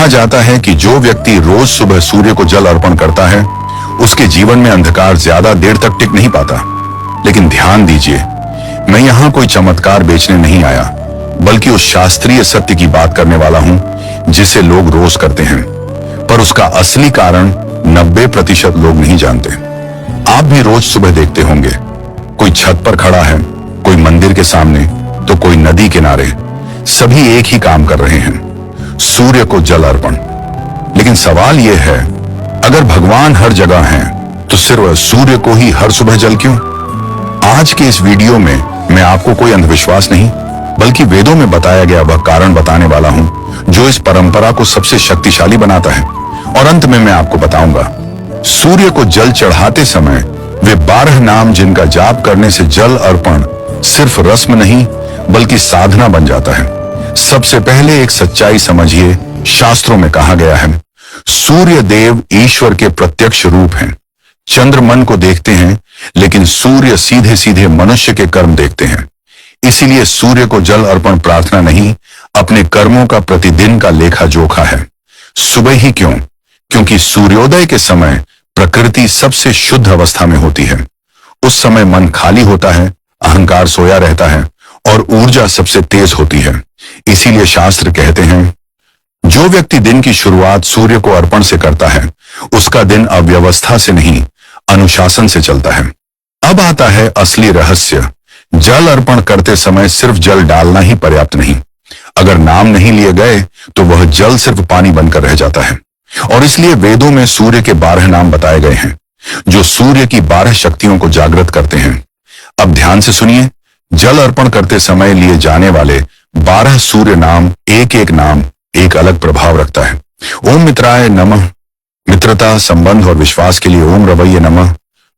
जाता है कि जो व्यक्ति रोज सुबह सूर्य को जल अर्पण करता है उसके जीवन में अंधकार ज्यादा देर तक टिक नहीं पाता। लेकिन ध्यान दीजिए, मैं यहाँ कोई चमत्कार बेचने नहीं आया, बल्कि उस शास्त्रीय सत्य की बात करने वाला हूँ जिसे लोग रोज करते हैं, पर उसका असली कारण 90% लोग नहीं जानते। आप भी रोज सुबह देखते होंगे, कोई छत पर खड़ा है, कोई मंदिर के सामने, तो कोई नदी किनारे, सभी एक ही काम कर रहे हैं, सूर्य को जल अर्पण। लेकिन सवाल यह है, अगर भगवान हर जगह हैं, तो सिर्फ सूर्य को ही हर सुबह जल क्यों? आज के इस वीडियो में मैं आपको कोई अंधविश्वास नहीं, बल्कि वेदों में बताया गया वह कारण बताने वाला हूं जो इस परंपरा को सबसे शक्तिशाली बनाता है। और अंत में मैं आपको बताऊंगा, सूर्य को जल चढ़ाते समय वे 12 नाम जिनका जाप करने से जल अर्पण सिर्फ रस्म नहीं बल्कि साधना बन जाता है। सबसे पहले एक सच्चाई समझिए, शास्त्रों में कहा गया है, सूर्य देव ईश्वर के प्रत्यक्ष रूप हैं। चंद्र मन को देखते हैं, लेकिन सूर्य सीधे सीधे मनुष्य के कर्म देखते हैं। इसीलिए सूर्य को जल अर्पण प्रार्थना नहीं, अपने कर्मों का प्रतिदिन का लेखा जोखा है। सुबह ही क्यों? क्योंकि सूर्योदय के समय प्रकृति सबसे शुद्ध अवस्था में होती है। उस समय मन खाली होता है, अहंकार सोया रहता है और ऊर्जा सबसे तेज होती है। इसीलिए शास्त्र कहते हैं, जो व्यक्ति दिन की शुरुआत सूर्य को अर्पण से करता है उसका दिन अव्यवस्था से नहीं, अनुशासन से चलता है। अब आता है असली रहस्य। जल अर्पण करते समय सिर्फ जल डालना ही पर्याप्त नहीं। अगर नाम नहीं लिए गए तो वह जल सिर्फ पानी बनकर रह जाता है। और इसलिए वेदों में सूर्य के 12 नाम बताए गए हैं जो सूर्य की 12 शक्तियों को जागृत करते हैं। अब ध्यान से सुनिए, जल अर्पण करते समय लिए जाने वाले 12 सूर्य नाम, एक एक नाम एक अलग प्रभाव रखता है। ओम मित्राय नमः, मित्रता, संबंध और विश्वास के लिए ओम रवैये नमः।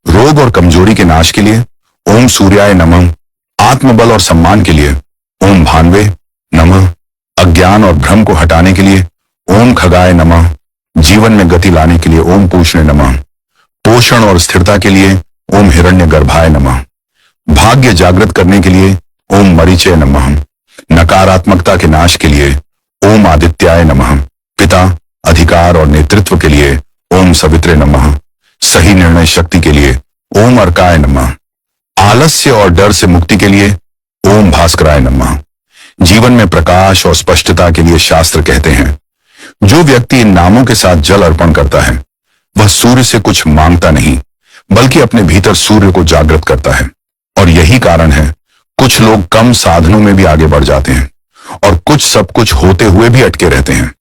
रोग और कमजोरी के नाश के लिए ओम सूर्याय नमः। आत्मबल और सम्मान के लिए ओम भानवे नमः। अज्ञान और भ्रम को हटाने के लिए ओम खगाय नमः। जीवन में गति लाने के लिए ओम पूषणे नमः। पोषण और स्थिरता के लिए ओम हिरण्यगर्भाय नमः। भाग्य जागृत करने के लिए ओम मरीचय नमः। नकारात्मकता के नाश के लिए ओम आदित्याय नमः। पिता, अधिकार और नेतृत्व के लिए ओम सवित्रे नमः। सही निर्णय शक्ति के लिए ओम अर्काय नमः। आलस्य और डर से मुक्ति के लिए ओम भास्कराय नमः। जीवन में प्रकाश और स्पष्टता के लिए शास्त्र कहते हैं, जो व्यक्ति इन नामों के साथ जल अर्पण करता है वह सूर्य से कुछ मांगता नहीं, बल्कि अपने भीतर सूर्य को जागृत करता है। और यही कारण है कुछ लोग कम साधनों में भी आगे बढ़ जाते हैं और कुछ सब कुछ होते हुए भी अटके रहते हैं।